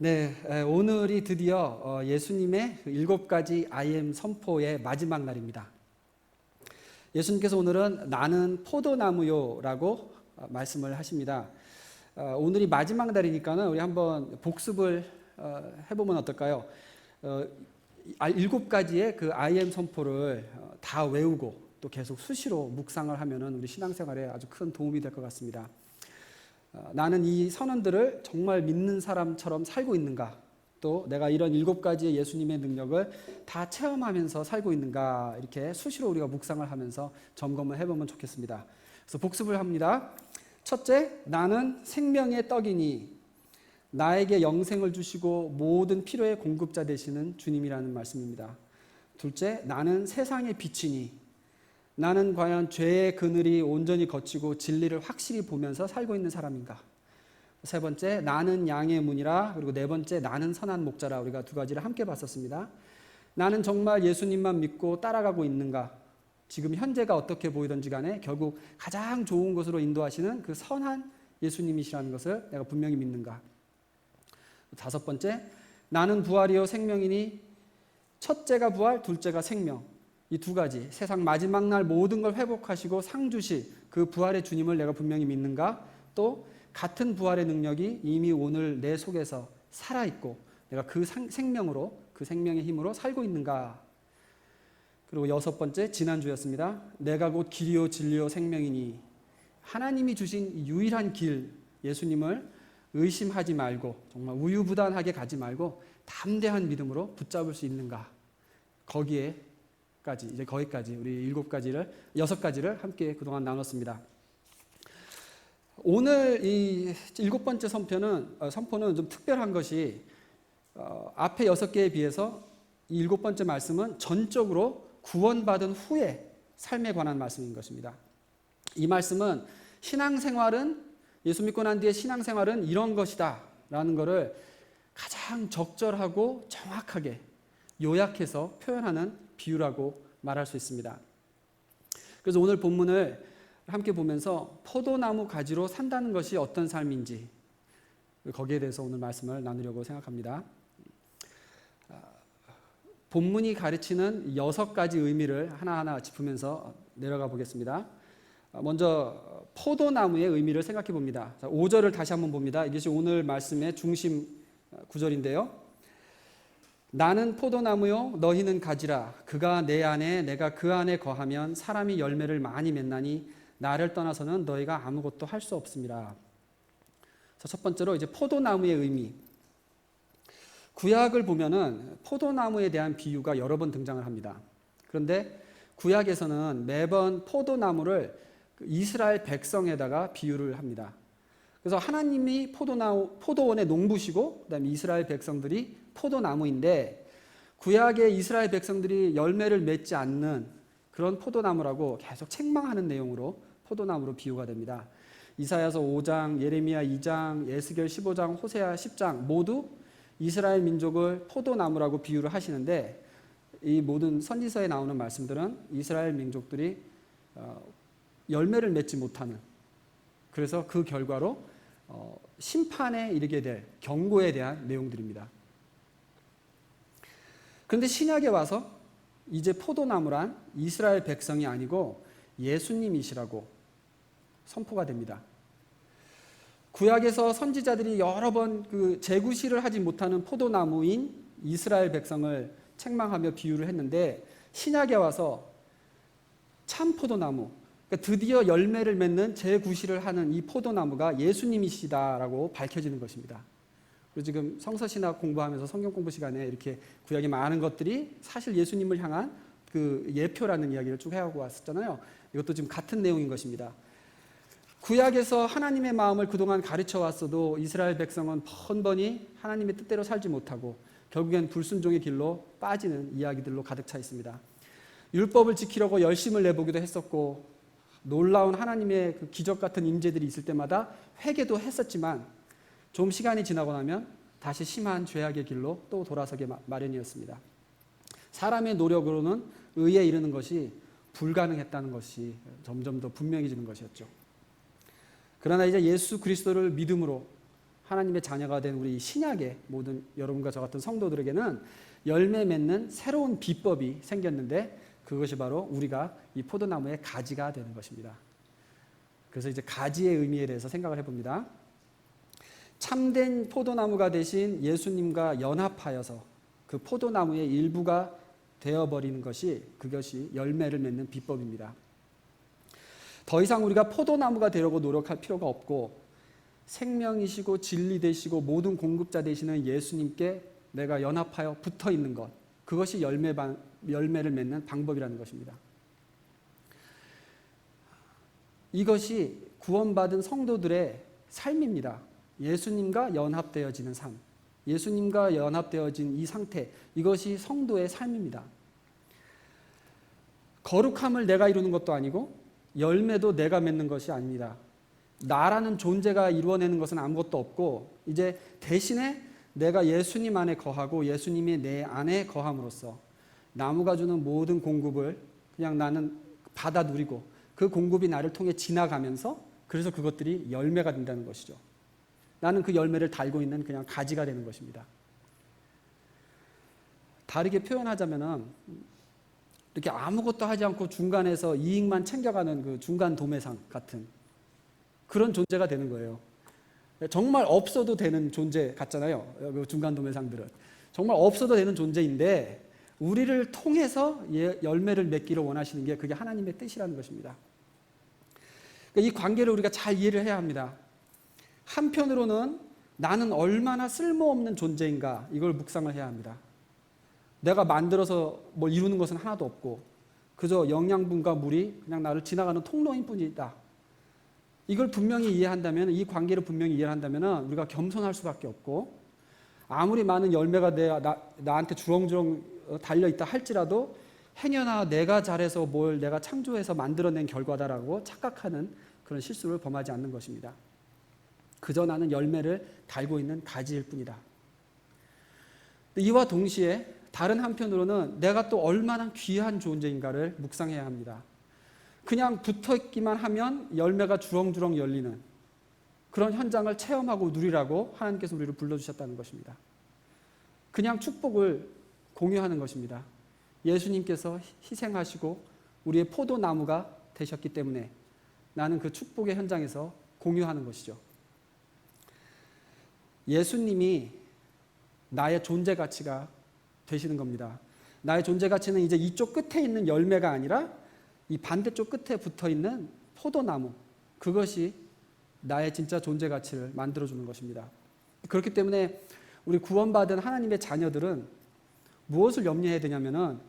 네, 오늘이 드디어 예수님의 7가지 I am 선포의 마지막 날입니다. 예수님께서 오늘은 나는 포도나무요라고 말씀을 하십니다. 오늘이 마지막 날이니까는 우리 한번 복습을 해보면 어떨까요? 7가지의 그 I am 선포를 다 외우고 또 계속 수시로 묵상을 하면은 우리 신앙생활에 아주 큰 도움이 될 것 같습니다. 나는 이 선언들을 정말 믿는 사람처럼 살고 있는가? 또 내가 이런 7가지의 예수님의 능력을 다 체험하면서 살고 있는가? 이렇게 수시로 우리가 묵상을 하면서 점검을 해보면 좋겠습니다. 그래서 복습을 합니다. 첫째, 나는 생명의 떡이니 나에게 영생을 주시고 모든 필요의 공급자 되시는 주님이라는 말씀입니다. 둘째, 나는 세상의 빛이니 나는 과연 죄의 그늘이 온전히 거치고 진리를 확실히 보면서 살고 있는 사람인가? 세 번째, 나는 양의 문이라. 그리고 네 번째, 나는 선한 목자라. 우리가 2가지를 함께 봤었습니다. 나는 정말 예수님만 믿고 따라가고 있는가? 지금 현재가 어떻게 보이든지 간에 결국 가장 좋은 것으로 인도하시는 그 선한 예수님이시라는 것을 내가 분명히 믿는가? 5번째, 나는 부활이요 생명이니 첫째가 부활, 둘째가 생명. 이 2가지, 세상 마지막 날 모든 걸 회복하시고 상 주실 그 부활의 주님을 내가 분명히 믿는가? 또 같은 부활의 능력이 이미 오늘 내 속에서 살아있고 내가 그 생명으로, 그 생명의 힘으로 살고 있는가? 그리고 6번째, 지난주였습니다. 내가 곧 길이요 진리요 생명이니 하나님이 주신 유일한 길, 예수님을 의심하지 말고 정말 우유부단하게 가지 말고 담대한 믿음으로 붙잡을 수 있는가? 거기까지 우리 6가지를 함께 그동안 나눴습니다. 오늘 이 7번째 선포는 좀 특별한 것이 앞에 6개에 비해서 이 7번째 말씀은 전적으로 구원받은 후의 삶에 관한 말씀인 것입니다. 이 말씀은 예수 믿고 난 뒤에 신앙생활은 이런 것이다 라는 것을 가장 적절하고 정확하게 요약해서 표현하는 비유라고 말할 수 있습니다. 그래서 오늘 본문을 함께 보면서 포도나무 가지로 산다는 것이 어떤 삶인지 거기에 대해서 오늘 말씀을 나누려고 생각합니다. 본문이 가르치는 6가지 의미를 하나하나 짚으면서 내려가 보겠습니다. 먼저 포도나무의 의미를 생각해 봅니다. 5절을 다시 한번 봅니다. 이것이 오늘 말씀의 중심 구절인데요. 나는 포도나무요 너희는 가지라. 그가 내 안에 내가 그 안에 거하면 사람이 열매를 많이 맺나니 나를 떠나서는 너희가 아무것도 할 수 없습니다. 첫 번째로 이제 포도나무의 의미. 구약을 보면은 포도나무에 대한 비유가 여러 번 등장을 합니다. 그런데 구약에서는 매번 포도나무를 이스라엘 백성에다가 비유를 합니다. 그래서 하나님이 포도원의 농부시고 그다음에 이스라엘 백성들이 포도나무인데 구약의 이스라엘 백성들이 열매를 맺지 않는 그런 포도나무라고 계속 책망하는 내용으로 포도나무로 비유가 됩니다. 이사야서 5장, 예레미야 2장, 에스겔 15장, 호세아 10장 모두 이스라엘 민족을 포도나무라고 비유를 하시는데 이 모든 선지서에 나오는 말씀들은 이스라엘 민족들이 열매를 맺지 못하는, 그래서 그 결과로 심판에 이르게 될 경고에 대한 내용들입니다. 그런데 신약에 와서 이제 포도나무란 이스라엘 백성이 아니고 예수님이시라고 선포가 됩니다. 구약에서 선지자들이 여러 번 그 재구시를 하지 못하는 포도나무인 이스라엘 백성을 책망하며 비유를 했는데 신약에 와서 참 포도나무, 그러니까 드디어 열매를 맺는 재구시를 하는 이 포도나무가 예수님이시다라고 밝혀지는 것입니다. 그리고 지금 성서신학 공부하면서 성경 공부 시간에 이렇게 구약의 많은 것들이 사실 예수님을 향한 그 예표라는 이야기를 쭉 해오고 왔었잖아요. 이것도 지금 같은 내용인 것입니다. 구약에서 하나님의 마음을 그동안 가르쳐 왔어도 이스라엘 백성은 번번이 하나님의 뜻대로 살지 못하고 결국엔 불순종의 길로 빠지는 이야기들로 가득 차 있습니다. 율법을 지키려고 열심을 내보기도 했었고 놀라운 하나님의 그 기적 같은 임재들이 있을 때마다 회개도 했었지만 좀 시간이 지나고 나면 다시 심한 죄악의 길로 또 돌아서게 마련이었습니다. 사람의 노력으로는 의에 이르는 것이 불가능했다는 것이 점점 더 분명해지는 것이었죠. 그러나 이제 예수 그리스도를 믿음으로 하나님의 자녀가 된 우리 신약의 모든 여러분과 저 같은 성도들에게는 열매 맺는 새로운 비법이 생겼는데 그것이 바로 우리가 이 포도나무의 가지가 되는 것입니다. 그래서 이제 가지의 의미에 대해서 생각을 해봅니다. 참된 포도나무가 되신 예수님과 연합하여서 그 포도나무의 일부가 되어버리는 것이 그것이 열매를 맺는 비법입니다. 더 이상 우리가 포도나무가 되려고 노력할 필요가 없고 생명이시고 진리 되시고 모든 공급자 되시는 예수님께 내가 연합하여 붙어 있는 것, 그것이 열매를 맺는 방법이라는 것입니다. 이것이 구원받은 성도들의 삶입니다. 예수님과 연합되어지는 삶, 예수님과 연합되어진 이 상태, 이것이 성도의 삶입니다. 거룩함을 내가 이루는 것도 아니고 열매도 내가 맺는 것이 아닙니다. 나라는 존재가 이루어내는 것은 아무것도 없고 이제 대신에 내가 예수님 안에 거하고 예수님이 내 안에 거함으로써 나무가 주는 모든 공급을 그냥 나는 받아 누리고 그 공급이 나를 통해 지나가면서 그래서 그것들이 열매가 된다는 것이죠. 나는 그 열매를 달고 있는 그냥 가지가 되는 것입니다. 다르게 표현하자면은 이렇게 아무것도 하지 않고 중간에서 이익만 챙겨가는 그 중간 도매상 같은 그런 존재가 되는 거예요. 정말 없어도 되는 존재 같잖아요. 그 중간 도매상들은 정말 없어도 되는 존재인데 우리를 통해서 열매를 맺기를 원하시는 게 그게 하나님의 뜻이라는 것입니다. 이 관계를 우리가 잘 이해를 해야 합니다. 한편으로는 나는 얼마나 쓸모없는 존재인가 이걸 묵상을 해야 합니다. 내가 만들어서 뭘 이루는 것은 하나도 없고 그저 영양분과 물이 그냥 나를 지나가는 통로인 뿐이다. 이걸 분명히 이해한다면, 이 관계를 분명히 이해한다면 우리가 겸손할 수밖에 없고 아무리 많은 열매가 나한테 주렁주렁 달려있다 할지라도 행여나 내가 잘해서 뭘 내가 창조해서 만들어낸 결과다라고 착각하는 그런 실수를 범하지 않는 것입니다. 그저 나는 열매를 달고 있는 가지일 뿐이다. 이와 동시에 다른 한편으로는 내가 또 얼마나 귀한 존재인가를 묵상해야 합니다. 그냥 붙어있기만 하면 열매가 주렁주렁 열리는 그런 현장을 체험하고 누리라고 하나님께서 우리를 불러주셨다는 것입니다. 그냥 축복을 공유하는 것입니다. 예수님께서 희생하시고 우리의 포도나무가 되셨기 때문에 나는 그 축복의 현장에서 공유하는 것이죠. 예수님이 나의 존재 가치가 되시는 겁니다. 나의 존재 가치는 이제 이쪽 끝에 있는 열매가 아니라 이 반대쪽 끝에 붙어있는 포도나무, 그것이 나의 진짜 존재 가치를 만들어주는 것입니다. 그렇기 때문에 우리 구원받은 하나님의 자녀들은 무엇을 염려해야 되냐면은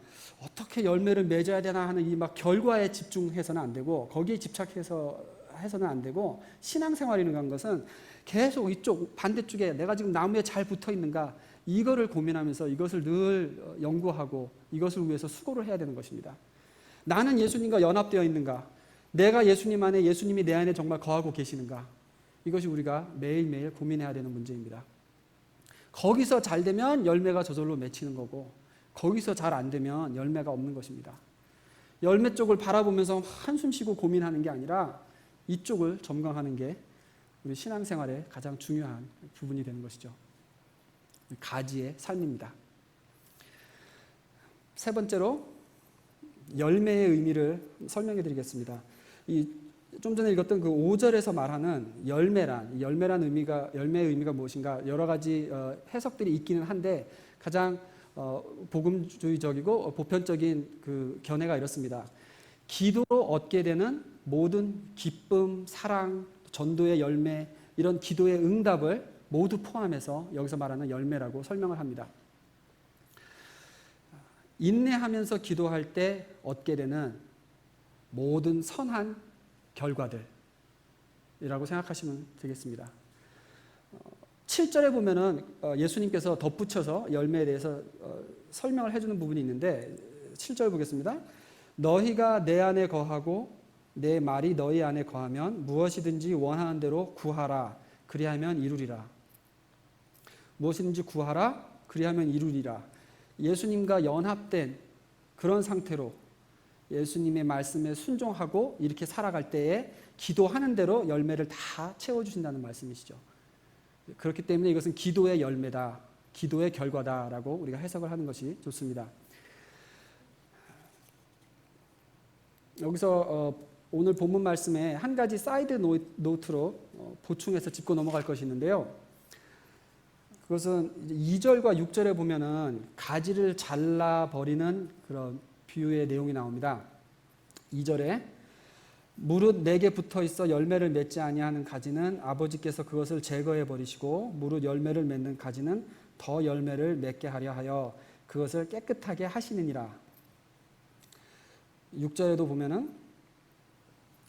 어떻게 열매를 맺어야 되나 하는 이 막 결과에 집중해서는 안 되고 거기에 집착해서는 안 되고 신앙생활이라는 것은 계속 이쪽 반대쪽에 내가 지금 나무에 잘 붙어 있는가 이거를 고민하면서 이것을 늘 연구하고 이것을 위해서 수고를 해야 되는 것입니다. 나는 예수님과 연합되어 있는가? 내가 예수님 안에 예수님이 내 안에 정말 거하고 계시는가? 이것이 우리가 매일매일 고민해야 되는 문제입니다. 거기서 잘 되면 열매가 저절로 맺히는 거고 거기서 잘 안 되면 열매가 없는 것입니다. 열매 쪽을 바라보면서 한숨 쉬고 고민하는 게 아니라 이쪽을 점검하는 게 우리 신앙생활의 가장 중요한 부분이 되는 것이죠. 가지의 삶입니다. 세 번째로 열매의 의미를 설명해 드리겠습니다. 좀 전에 읽었던 그 5절에서 말하는 열매란 의미가, 열매의 의미가 무엇인가 여러 가지 해석들이 있기는 한데 가장 복음주의적이고 보편적인 그 견해가 이렇습니다. 기도로 얻게 되는 모든 기쁨, 사랑, 전도의 열매, 이런 기도의 응답을 모두 포함해서 여기서 말하는 열매라고 설명을 합니다. 인내하면서 기도할 때 얻게 되는 모든 선한 결과들이라고 생각하시면 되겠습니다. 7절에 보면은 예수님께서 덧붙여서 열매에 대해서 설명을 해주는 부분이 있는데 7절 보겠습니다. 너희가 내 안에 거하고 내 말이 너희 안에 거하면 무엇이든지 원하는 대로 구하라 그리하면 이루리라. 무엇이든지 구하라 그리하면 이루리라. 예수님과 연합된 그런 상태로 예수님의 말씀에 순종하고 이렇게 살아갈 때에 기도하는 대로 열매를 다 채워주신다는 말씀이시죠. 그렇기 때문에 이것은 기도의 열매다, 기도의 결과다라고 우리가 해석을 하는 것이 좋습니다. 여기서 오늘 본문 말씀에 한 가지 사이드 노트로 보충해서 짚고 넘어갈 것이 있는데요. 그것은 2절과 6절에 보면은 가지를 잘라버리는 그런 비유의 내용이 나옵니다. 2절에 무릇 내게 붙어 있어 열매를 맺지 아니하는 가지는 아버지께서 그것을 제거해 버리시고 무릇 열매를 맺는 가지는 더 열매를 맺게 하려 하여 그것을 깨끗하게 하시느니라. 6절에도 보면은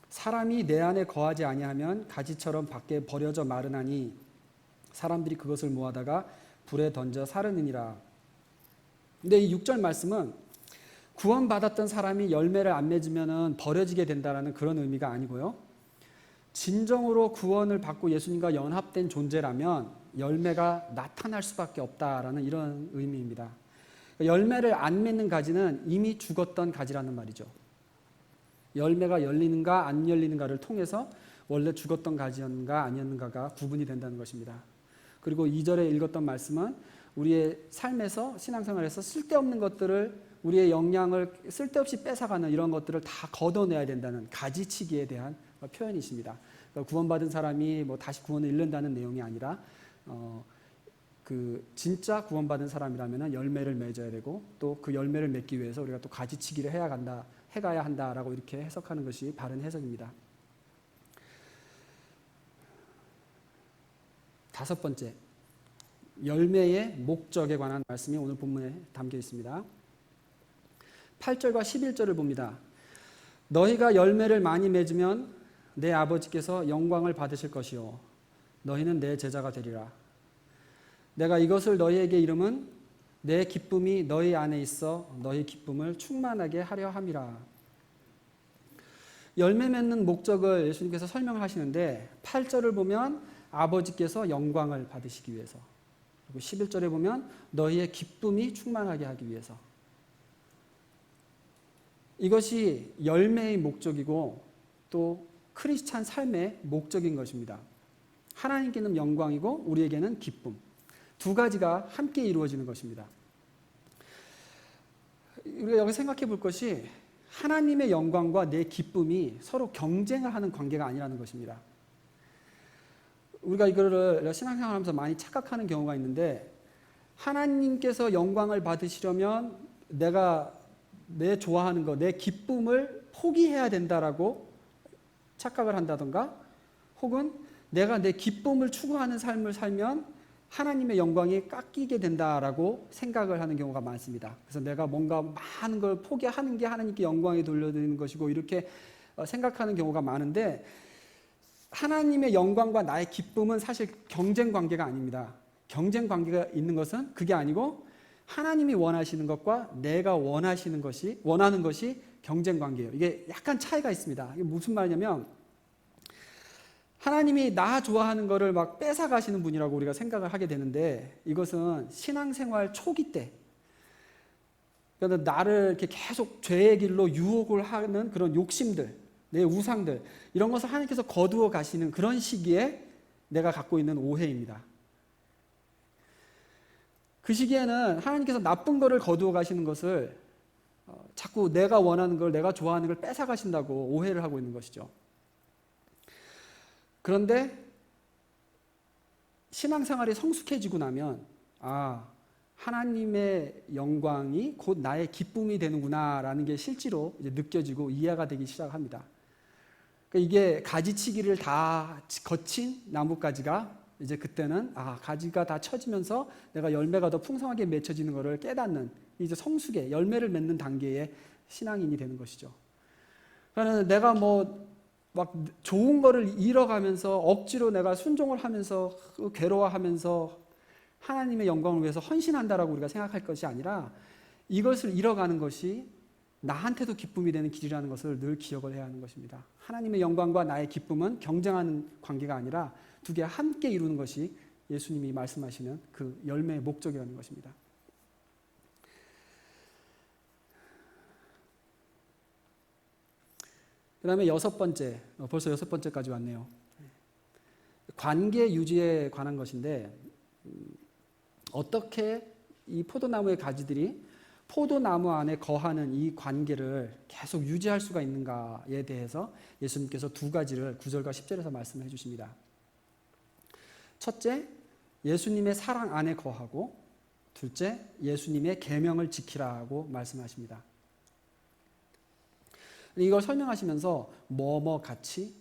사람이 내 안에 거하지 아니하면 가지처럼 밖에 버려져 마르나니 사람들이 그것을 모아다가 불에 던져 사르느니라. 근데 이 6절 말씀은 구원받았던 사람이 열매를 안 맺으면 버려지게 된다는 그런 의미가 아니고요. 진정으로 구원을 받고 예수님과 연합된 존재라면 열매가 나타날 수밖에 없다라는 이런 의미입니다. 열매를 안 맺는 가지는 이미 죽었던 가지라는 말이죠. 열매가 열리는가 안 열리는가를 통해서 원래 죽었던 가지였는가 아니었는가가 구분이 된다는 것입니다. 그리고 2절에 읽었던 말씀은 우리의 삶에서 신앙생활에서 쓸데없는 것들을 우리의 영향을 쓸데없이 뺏어가는 이런 것들을 다 걷어내야 된다는 가지치기에 대한 표현이십니다. 그러니까 구원받은 사람이 다시 구원을 잃는다는 내용이 아니라 진짜 구원받은 사람이라면 열매를 맺어야 되고 또 그 열매를 맺기 위해서 우리가 또 가지치기를 해가야 한다라고 이렇게 해석하는 것이 바른 해석입니다. 5번째, 열매의 목적에 관한 말씀이 오늘 본문에 담겨 있습니다. 8절과 11절을 봅니다. 너희가 열매를 많이 맺으면 내 아버지께서 영광을 받으실 것이요 너희는 내 제자가 되리라. 내가 이것을 너희에게 이름은 내 기쁨이 너희 안에 있어 너희 기쁨을 충만하게 하려 함이라. 열매 맺는 목적을 예수님께서 설명을 하시는데 8절을 보면 아버지께서 영광을 받으시기 위해서, 그리고 11절에 보면 너희의 기쁨이 충만하게 하기 위해서. 이것이 열매의 목적이고 또 크리스찬 삶의 목적인 것입니다. 하나님께는 영광이고 우리에게는 기쁨. 두 가지가 함께 이루어지는 것입니다. 우리가 여기 생각해 볼 것이 하나님의 영광과 내 기쁨이 서로 경쟁을 하는 관계가 아니라는 것입니다. 우리가 이거를 신앙생활하면서 많이 착각하는 경우가 있는데 하나님께서 영광을 받으시려면 내가 내 좋아하는 것, 내 기쁨을 포기해야 된다라고 착각을 한다던가 혹은 내가 내 기쁨을 추구하는 삶을 살면 하나님의 영광이 깎이게 된다라고 생각을 하는 경우가 많습니다. 그래서 내가 뭔가 많은 걸 포기하는 게 하나님께 영광이 돌려드리는 것이고 이렇게 생각하는 경우가 많은데 하나님의 영광과 나의 기쁨은 사실 경쟁 관계가 아닙니다. 경쟁 관계가 있는 것은 그게 아니고 하나님이 원하시는 것과 내가 원하는 것이 경쟁 관계예요. 이게 약간 차이가 있습니다. 이게 무슨 말이냐면 하나님이 나 좋아하는 거를 막 뺏어가시는 분이라고 우리가 생각을 하게 되는데 이것은 신앙생활 초기 때 그러니까 나를 이렇게 계속 죄의 길로 유혹을 하는 그런 욕심들, 내 우상들 이런 것을 하나님께서 거두어 가시는 그런 시기에 내가 갖고 있는 오해입니다. 그 시기에는 하나님께서 나쁜 거를 거두어 가시는 것을 자꾸 내가 원하는 걸, 내가 좋아하는 걸 뺏어 가신다고 오해를 하고 있는 것이죠. 그런데 신앙생활이 성숙해지고 나면 하나님의 영광이 곧 나의 기쁨이 되는구나라는 게 실제로 이제 느껴지고 이해가 되기 시작합니다. 그러니까 이게 가지치기를 다 거친 나뭇가지가 이제 그때는 가지가 다 쳐지면서 내가 열매가 더 풍성하게 맺혀지는 것을 깨닫는 이제 성숙의 열매를 맺는 단계의 신앙인이 되는 것이죠. 그러니까 내가 막 좋은 거를 잃어가면서 억지로 내가 순종을 하면서 괴로워하면서 하나님의 영광을 위해서 헌신한다라고 우리가 생각할 것이 아니라 이것을 잃어가는 것이 나한테도 기쁨이 되는 길이라는 것을 늘 기억을 해야 하는 것입니다. 하나님의 영광과 나의 기쁨은 경쟁하는 관계가 아니라 두 개 함께 이루는 것이 예수님이 말씀하시는 그 열매의 목적이라는 것입니다. 그 다음에 6번째, 벌써 6번째까지 왔네요. 관계 유지에 관한 것인데 어떻게 이 포도나무의 가지들이 포도나무 안에 거하는 이 관계를 계속 유지할 수가 있는가에 대해서 예수님께서 두 가지를 9절과 10절에서 말씀해 주십니다. 첫째, 예수님의 사랑 안에 거하고, 둘째, 예수님의 계명을 지키라고 말씀하십니다. 이걸 설명하시면서 뭐뭐 같이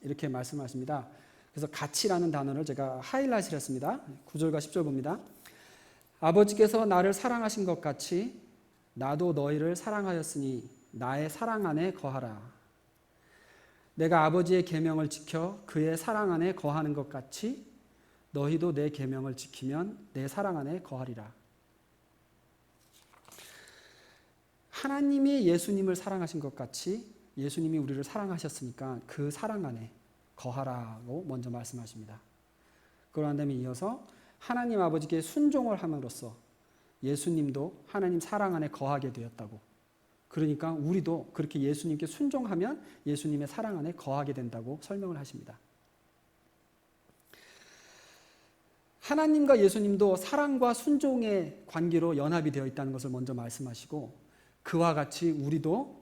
이렇게 말씀하십니다. 그래서 같이라는 단어를 제가 하이라이트를 했습니다. 9절과 10절 봅니다. 아버지께서 나를 사랑하신 것 같이 나도 너희를 사랑하였으니 나의 사랑 안에 거하라. 내가 아버지의 계명을 지켜 그의 사랑 안에 거하는 것 같이 너희도 내 계명을 지키면 내 사랑 안에 거하리라. 하나님이 예수님을 사랑하신 것 같이 예수님이 우리를 사랑하셨으니까 그 사랑 안에 거하라고 먼저 말씀하십니다. 그러한 다음에 이어서 하나님 아버지께 순종을 함으로써 예수님도 하나님 사랑 안에 거하게 되었다고. 그러니까 우리도 그렇게 예수님께 순종하면 예수님의 사랑 안에 거하게 된다고 설명을 하십니다. 하나님과 예수님도 사랑과 순종의 관계로 연합이 되어 있다는 것을 먼저 말씀하시고, 그와 같이 우리도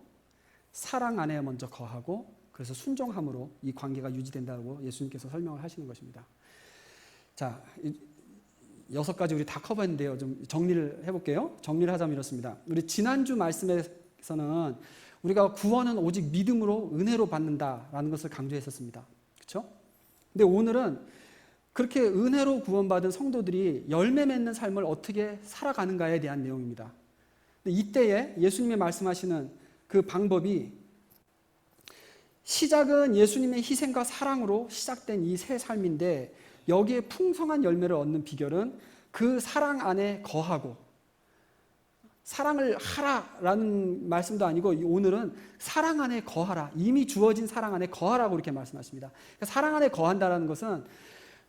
사랑 안에 먼저 거하고 그래서 순종함으로 이 관계가 유지된다고 예수님께서 설명을 하시는 것입니다. 자, 6가지 우리 다 커버했는데요. 좀 정리를 해볼게요. 정리를 하자면 이렇습니다. 우리 지난주 말씀에서는 우리가 구원은 오직 믿음으로 은혜로 받는다라는 것을 강조했었습니다. 그렇죠? 근데 오늘은 그렇게 은혜로 구원받은 성도들이 열매 맺는 삶을 어떻게 살아가는가에 대한 내용입니다. 근데 이때에 예수님이 말씀하시는 그 방법이, 시작은 예수님의 희생과 사랑으로 시작된 이 새 삶인데 여기에 풍성한 열매를 얻는 비결은 그 사랑 안에 거하고, 사랑을 하라라는 말씀도 아니고 오늘은 사랑 안에 거하라, 이미 주어진 사랑 안에 거하라고 이렇게 말씀하십니다. 그러니까 사랑 안에 거한다라는 것은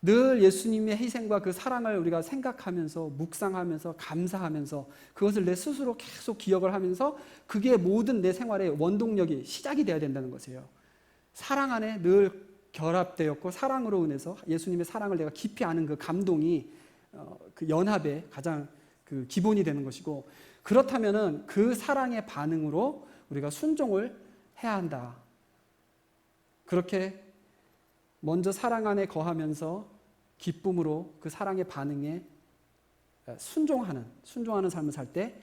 늘 예수님의 희생과 그 사랑을 우리가 생각하면서 묵상하면서 감사하면서 그것을 내 스스로 계속 기억을 하면서 그게 모든 내 생활의 원동력이 시작이 돼야 된다는 것이에요. 사랑 안에 늘 결합되었고 사랑으로 인해서 예수님의 사랑을 내가 깊이 아는 그 감동이 그 연합의 가장 그 기본이 되는 것이고, 그렇다면은 그 사랑의 반응으로 우리가 순종을 해야 한다. 그렇게 먼저 사랑 안에 거하면서 기쁨으로 그 사랑의 반응에 순종하는 삶을 살 때,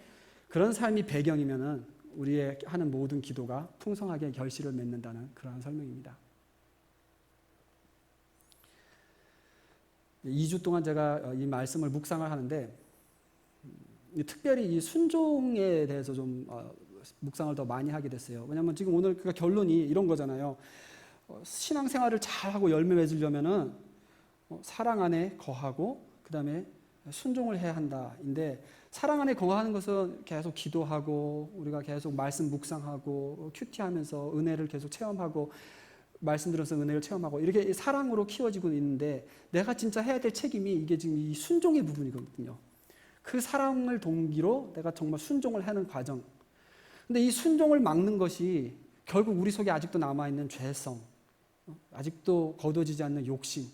그런 삶이 배경이면은 우리의 하는 모든 기도가 풍성하게 결실을 맺는다는 그러한 설명입니다. 2주 동안 제가 이 말씀을 묵상을 하는데 특별히 이 순종에 대해서 좀 묵상을 더 많이 하게 됐어요. 왜냐하면 지금 오늘 그 결론이 이런 거잖아요. 신앙생활을 잘하고 열매 맺으려면은 사랑 안에 거하고 그 다음에 순종을 해야 한다인데, 사랑 안에 거하는 것은 계속 기도하고 우리가 계속 말씀 묵상하고 큐티하면서 은혜를 계속 체험하고 말씀 들어서 은혜를 체험하고 이렇게 사랑으로 키워지고 있는데, 내가 진짜 해야 될 책임이 이게 지금 이 순종의 부분이거든요. 그 사랑을 동기로 내가 정말 순종을 하는 과정. 근데 이 순종을 막는 것이 결국 우리 속에 아직도 남아있는 죄성, 아직도 거둬지지 않는 욕심,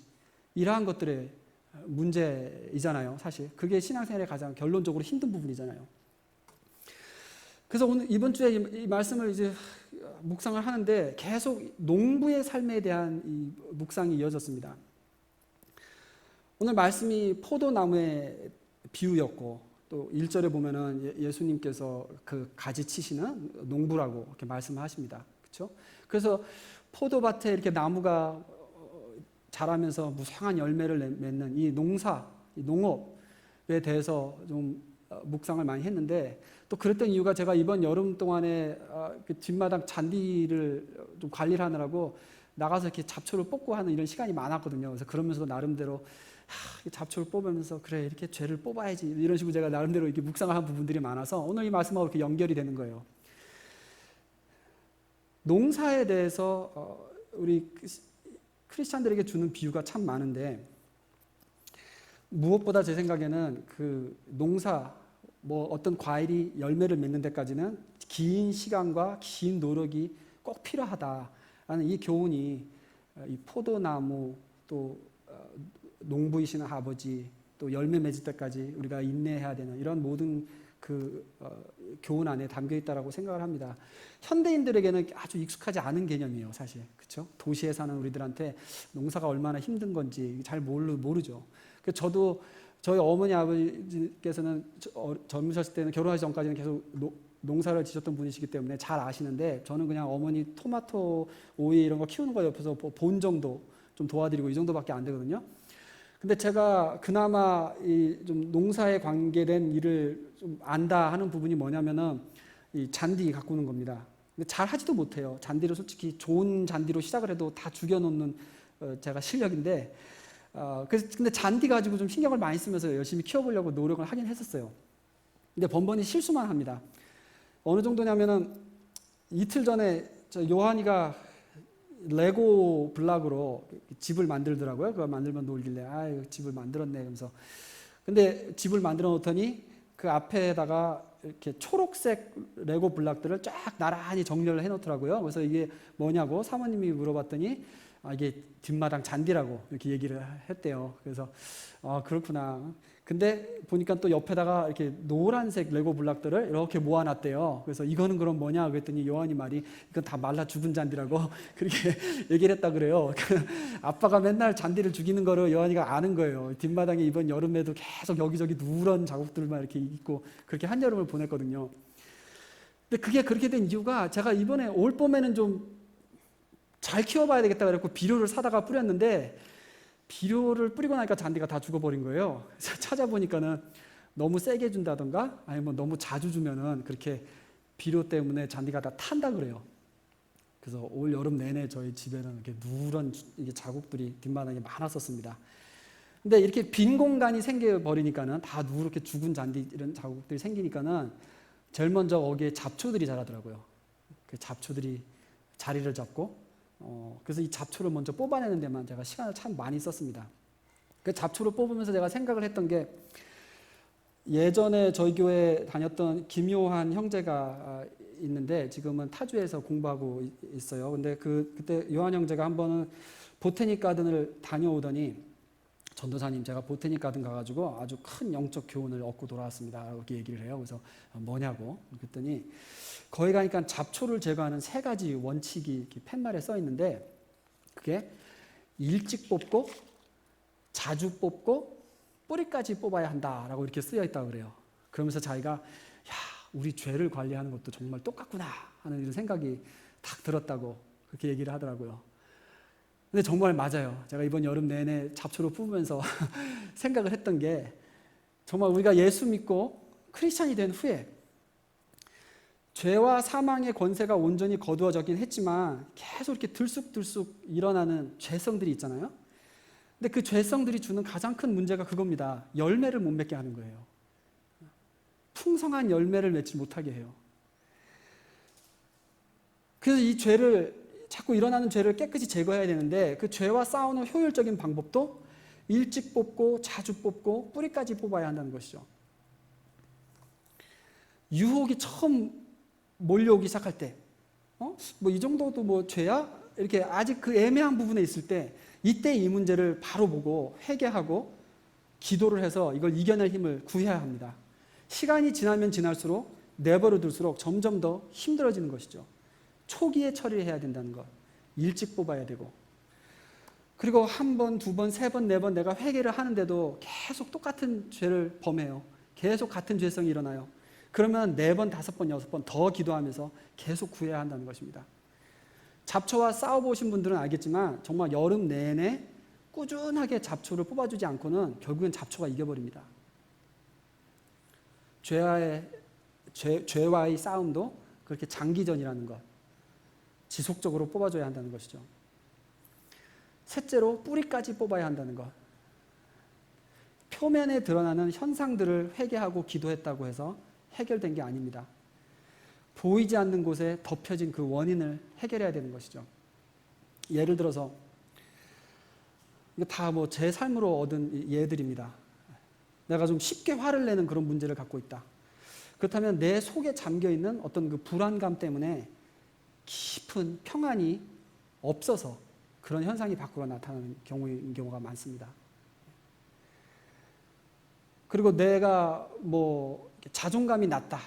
이러한 것들의 문제이잖아요. 사실 그게 신앙생활의 가장 결론적으로 힘든 부분이잖아요. 그래서 오늘 이번 주에 이 말씀을 이제 묵상을 하는데 계속 농부의 삶에 대한 이 묵상이 이어졌습니다. 오늘 말씀이 포도나무의 비유였고, 또 1절에 보면은 예수님께서 그 가지 치시는 농부라고 이렇게 말씀하십니다. 그렇죠? 그래서 포도밭에 이렇게 나무가 자라면서 무성한 열매를 맺는 이 농사, 이 농업에 대해서 좀 묵상을 많이 했는데, 또 그랬던 이유가 제가 이번 여름 동안에 뒷마당 잔디를 좀 관리를 하느라고 나가서 이렇게 잡초를 뽑고 하는 이런 시간이 많았거든요. 그래서 그러면서도 나름대로 잡초를 뽑으면서 그래 이렇게 죄를 뽑아야지 이런 식으로 제가 나름대로 이렇게 묵상을 한 부분들이 많아서 오늘 이 말씀하고 이렇게 연결이 되는 거예요. 농사에 대해서 우리 크리스찬들에게 주는 비유가 참 많은데, 무엇보다 제 생각에는 그 농사, 뭐 어떤 과일이 열매를 맺는 데까지는 긴 시간과 긴 노력이 꼭 필요하다라는 이 교훈이 이 포도나무 또 농부이신 아버지 또 열매 맺을 때까지 우리가 인내해야 되는 이런 모든 교훈 안에 담겨 있다라고 생각을 합니다. 현대인들에게는 아주 익숙하지 않은 개념이에요, 사실. 그렇죠? 도시에 사는 우리들한테 농사가 얼마나 힘든 건지 잘 모르죠. 저도 저희 어머니 아버지께서는 젊으셨을 때는 결혼하기 전까지는 계속 농사를 지셨던 분이시기 때문에 잘 아시는데, 저는 그냥 어머니 토마토, 오이 이런 거 키우는 거 옆에서 본 정도 좀 도와드리고 이 정도밖에 안 되거든요. 근데 제가 그나마 좀 농사에 관계된 일을 좀 안다 하는 부분이 뭐냐면은 이 잔디 가꾸는 겁니다. 근데 잘 하지도 못해요. 잔디를 솔직히 좋은 잔디로 시작을 해도 다 죽여놓는 제가 실력인데, 근데 잔디 가지고 좀 신경을 많이 쓰면서 열심히 키워보려고 노력을 하긴 했었어요. 근데 번번이 실수만 합니다. 어느 정도냐면은 이틀 전에 요한이가 레고 블락으로 집을 만들더라고요. 그걸 만들면 놀길래 집을 만들었네 그러면서. 근데 집을 만들어 놓더니 그 앞에다가 이렇게 초록색 레고 블락들을 쫙 나란히 정렬을 해 놓더라고요. 그래서 이게 뭐냐고 사모님이 물어봤더니 이게 뒷마당 잔디라고 이렇게 얘기를 했대요. 그래서 그렇구나. 근데 보니까 또 옆에다가 이렇게 노란색 레고 블락들을 이렇게 모아놨대요. 그래서 이거는 그럼 뭐냐 그랬더니 요한이 말이 이건 다 말라 죽은 잔디라고 그렇게 얘기를 했다 그래요. 아빠가 맨날 잔디를 죽이는 거를 요한이가 아는 거예요. 뒷마당에 이번 여름에도 계속 여기저기 누런 자국들만 이렇게 있고 그렇게 한여름을 보냈거든요. 근데 그게 그렇게 된 이유가, 제가 이번에 올 봄에는 좀 잘 키워봐야 되겠다 그래서 비료를 사다가 뿌렸는데, 비료를 뿌리고 나니까 잔디가 다 죽어버린 거예요. 그래서 찾아보니까는 너무 세게 준다던가 아니면 너무 자주 주면은 그렇게 비료 때문에 잔디가 다 탄다 그래요. 그래서 올 여름 내내 저희 집에는 이렇게 누런 자국들이 뒷마당에 많았었습니다. 근데 이렇게 빈 공간이 생겨버리니까는 다 누렇게 죽은 잔디 이런 자국들이 생기니까는 제일 먼저 거기에 잡초들이 자라더라고요. 그 잡초들이 자리를 잡고 그래서 이 잡초를 먼저 뽑아내는 데만 제가 시간을 참 많이 썼습니다. 그 잡초를 뽑으면서 제가 생각을 했던 게, 예전에 저희 교회 다녔던 김요한 형제가 있는데 지금은 타주에서 공부하고 있어요. 근데 그때 요한 형제가 한 번은 보테닉 가든을 다녀오더니, 전도사님 제가 보테닉 가든 가가지고 아주 큰 영적 교훈을 얻고 돌아왔습니다. 이렇게 얘기를 해요. 그래서 뭐냐고 그랬더니, 거기 가니까 잡초를 제거하는 3가지 원칙이 이렇게 팻말에 써 있는데, 그게 일찍 뽑고 자주 뽑고 뿌리까지 뽑아야 한다라고 이렇게 쓰여 있다고 그래요. 그러면서 자기가 우리 죄를 관리하는 것도 정말 똑같구나 하는 이런 생각이 딱 들었다고 그렇게 얘기를 하더라고요. 근데 정말 맞아요. 제가 이번 여름 내내 잡초를 뽑으면서 생각을 했던 게, 정말 우리가 예수 믿고 크리스찬이 된 후에 죄와 사망의 권세가 온전히 거두어졌긴 했지만 계속 이렇게 들쑥들쑥 일어나는 죄성들이 있잖아요. 근데 그 죄성들이 주는 가장 큰 문제가 그겁니다. 열매를 못 맺게 하는 거예요. 풍성한 열매를 맺지 못하게 해요. 그래서 이 자꾸 일어나는 죄를 깨끗이 제거해야 되는데, 그 죄와 싸우는 효율적인 방법도 일찍 뽑고 자주 뽑고 뿌리까지 뽑아야 한다는 것이죠. 유혹이 처음 몰려오기 시작할 때, 이 정도도 죄야? 이렇게 아직 그 애매한 부분에 있을 때, 이때 이 문제를 바로 보고 회개하고 기도를 해서 이걸 이겨낼 힘을 구해야 합니다. 시간이 지나면 지날수록 내버려 둘수록 점점 더 힘들어지는 것이죠. 초기에 처리해야 된다는 것, 일찍 뽑아야 되고, 그리고 1번, 2번, 3번, 4번 내가 회개를 하는데도 계속 똑같은 죄를 범해요. 계속 같은 죄성이 일어나요. 그러면 4번, 5번, 6번 더 기도하면서 계속 구해야 한다는 것입니다. 잡초와 싸워보신 분들은 알겠지만 정말 여름 내내 꾸준하게 잡초를 뽑아주지 않고는 결국엔 잡초가 이겨버립니다. 죄와의 싸움도 그렇게 장기전이라는 것, 지속적으로 뽑아줘야 한다는 것이죠. 셋째로 뿌리까지 뽑아야 한다는 것. 표면에 드러나는 현상들을 회개하고 기도했다고 해서 해결된 게 아닙니다. 보이지 않는 곳에 덮여진 그 원인을 해결해야 되는 것이죠. 예를 들어서, 이거 다 제 삶으로 얻은 예들입니다. 내가 좀 쉽게 화를 내는 그런 문제를 갖고 있다. 그렇다면 내 속에 잠겨있는 어떤 그 불안감 때문에 깊은 평안이 없어서 그런 현상이 밖으로 나타나는 경우가 많습니다. 그리고 내가 자존감이 낮다.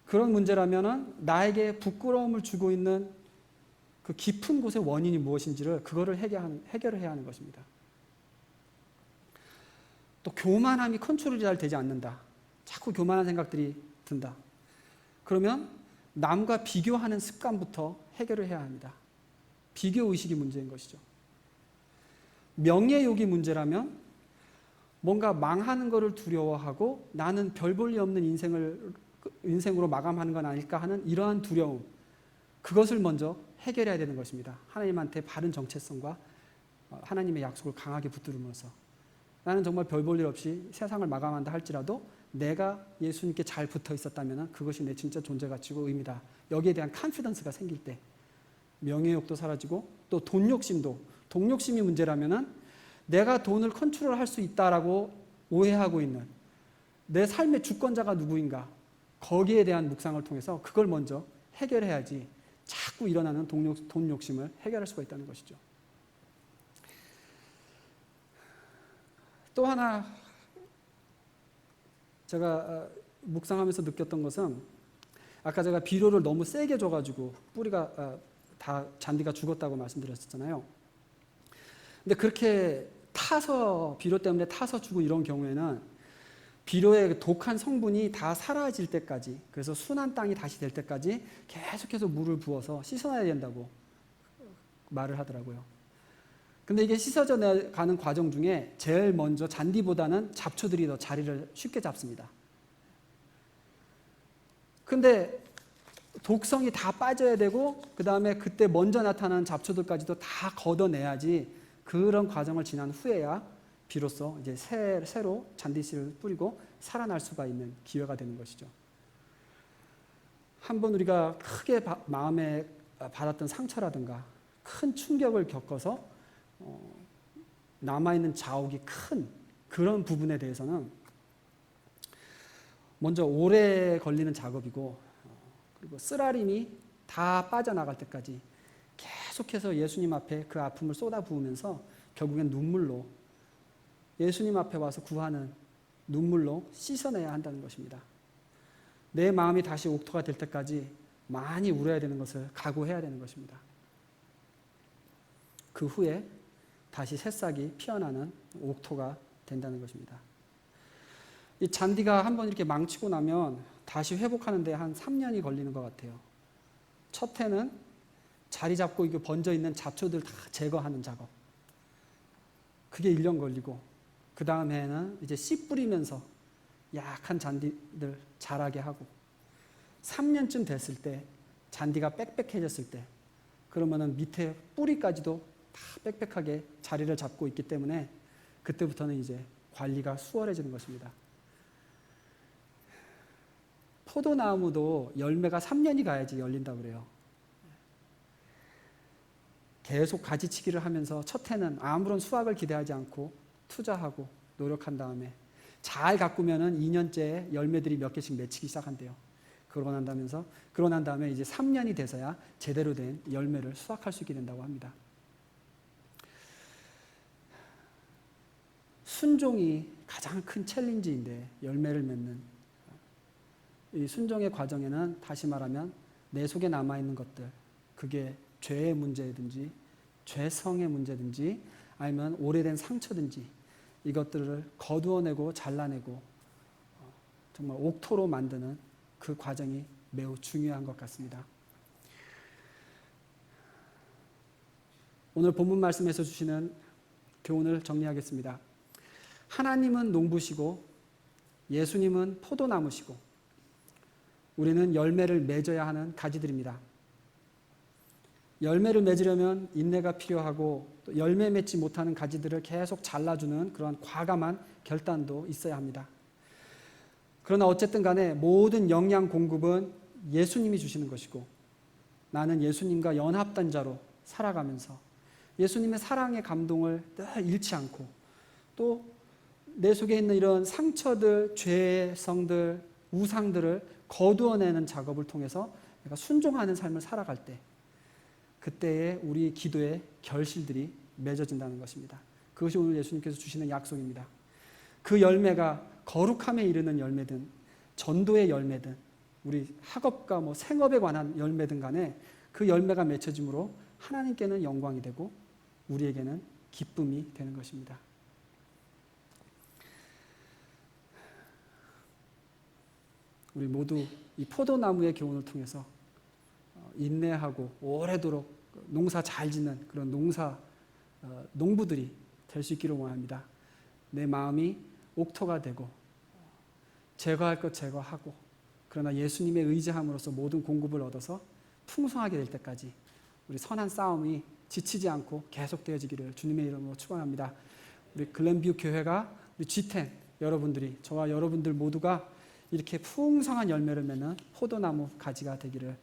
그런 문제라면은 나에게 부끄러움을 주고 있는 그 깊은 곳의 원인이 무엇인지를 그거를 해결을 해야 하는 것입니다. 또 교만함이 컨트롤이 잘 되지 않는다. 자꾸 교만한 생각들이 든다. 그러면 남과 비교하는 습관부터 해결을 해야 합니다. 비교의식이 문제인 것이죠. 명예욕이 문제라면 뭔가 망하는 것을 두려워하고 나는 별 볼 일 없는 인생으로 마감하는 건 아닐까 하는 이러한 두려움, 그것을 먼저 해결해야 되는 것입니다. 하나님한테 바른 정체성과 하나님의 약속을 강하게 붙들으면서 나는 정말 별 볼 일 없이 세상을 마감한다 할지라도 내가 예수님께 잘 붙어 있었다면 그것이 내 진짜 존재 가치고 의미다. 여기에 대한 컨피던스가 생길 때 명예욕도 사라지고 또 돈 욕심이 문제라면 내가 돈을 컨트롤할 수 있다라고 오해하고 있는 내 삶의 주권자가 누구인가, 거기에 대한 묵상을 통해서 그걸 먼저 해결해야지 자꾸 일어나는 돈 욕심을 해결할 수가 있다는 것이죠. 또 하나 제가 묵상하면서 느꼈던 것은, 아까 제가 비료를 너무 세게 줘가지고 뿌리가 다 잔디가 죽었다고 말씀드렸었잖아요. 근데 그렇게 비료 때문에 타서 주고 이런 경우에는 비료의 독한 성분이 다 사라질 때까지, 그래서 순한 땅이 다시 될 때까지 계속해서 물을 부어서 씻어내야 된다고 말을 하더라고요. 근데 이게 씻어져 가는 과정 중에 제일 먼저 잔디보다는 잡초들이 더 자리를 쉽게 잡습니다. 근데 독성이 다 빠져야 되고 그 다음에 그때 먼저 나타나는 잡초들까지도 다 걷어내야지 그런 과정을 지난 후에야 비로소 이제 새로 잔디씨를 뿌리고 살아날 수가 있는 기회가 되는 것이죠. 한번 우리가 크게 마음에 받았던 상처라든가 큰 충격을 겪어서 남아있는 자욱이 큰 그런 부분에 대해서는 먼저 오래 걸리는 작업이고, 그리고 쓰라림이 다 빠져나갈 때까지 계속해서 예수님 앞에 그 아픔을 쏟아부으면서 결국엔 눈물로, 예수님 앞에 와서 구하는 눈물로 씻어내야 한다는 것입니다. 내 마음이 다시 옥토가 될 때까지 많이 울어야 되는 것을 각오해야 되는 것입니다. 그 후에 다시 새싹이 피어나는 옥토가 된다는 것입니다. 이 잔디가 한번 이렇게 망치고 나면 다시 회복하는 데 한 3년이 걸리는 것 같아요. 첫 해는 자리 잡고 이거 번져 있는 잡초들 다 제거하는 작업. 그게 1년 걸리고, 그 다음 해에는 이제 씨 뿌리면서 약한 잔디들 자라게 하고, 3년쯤 됐을 때 잔디가 빽빽해졌을 때, 그러면은 밑에 뿌리까지도 다 빽빽하게 자리를 잡고 있기 때문에 그때부터는 이제 관리가 수월해지는 것입니다. 포도나무도 열매가 3년이 가야지 열린다고 그래요. 계속 가지치기를 하면서 첫 해는 아무런 수확을 기대하지 않고 투자하고 노력한 다음에 잘 가꾸면은 2년째에 열매들이 몇 개씩 맺히기 시작한대요. 그러고 난 다음에 이제 3년이 돼서야 제대로 된 열매를 수확할 수 있게 된다고 합니다. 순종이 가장 큰 챌린지인데, 열매를 맺는 이 순종의 과정에는 다시 말하면 내 속에 남아있는 것들, 그게 죄의 문제든지 죄성의 문제든지 아니면 오래된 상처든지 이것들을 거두어내고 잘라내고 정말 옥토로 만드는 그 과정이 매우 중요한 것 같습니다. 오늘 본문 말씀에서 주시는 교훈을 정리하겠습니다. 하나님은 농부시고 예수님은 포도나무시고 우리는 열매를 맺어야 하는 가지들입니다. 열매를 맺으려면 인내가 필요하고 또 열매 맺지 못하는 가지들을 계속 잘라주는 그런 과감한 결단도 있어야 합니다. 그러나 어쨌든 간에 모든 영양 공급은 예수님이 주시는 것이고, 나는 예수님과 연합된 자로 살아가면서 예수님의 사랑의 감동을 늘 잃지 않고, 또 내 속에 있는 이런 상처들, 죄성들, 우상들을 거두어내는 작업을 통해서 내가 순종하는 삶을 살아갈 때 그때에 우리 기도의 결실들이 맺어진다는 것입니다. 그것이 오늘 예수님께서 주시는 약속입니다. 그 열매가 거룩함에 이르는 열매든 전도의 열매든 우리 학업과 생업에 관한 열매든 간에 그 열매가 맺혀짐으로 하나님께는 영광이 되고 우리에게는 기쁨이 되는 것입니다. 우리 모두 이 포도나무의 교훈을 통해서 인내하고 오래도록 농사 잘 짓는 그런 농부들이 될 수 있기를 원합니다. 내 마음이 옥토가 되고 제거할 것 제거하고 그러나 예수님의 의지함으로써 모든 공급을 얻어서 풍성하게 될 때까지 우리 선한 싸움이 지치지 않고 계속되어지기를 주님의 이름으로 축원합니다. 우리 글렌뷰 교회가 우리 G10 여러분들이 저와 여러분들 모두가 이렇게 풍성한 열매를 맺는 포도나무 가지가 되기를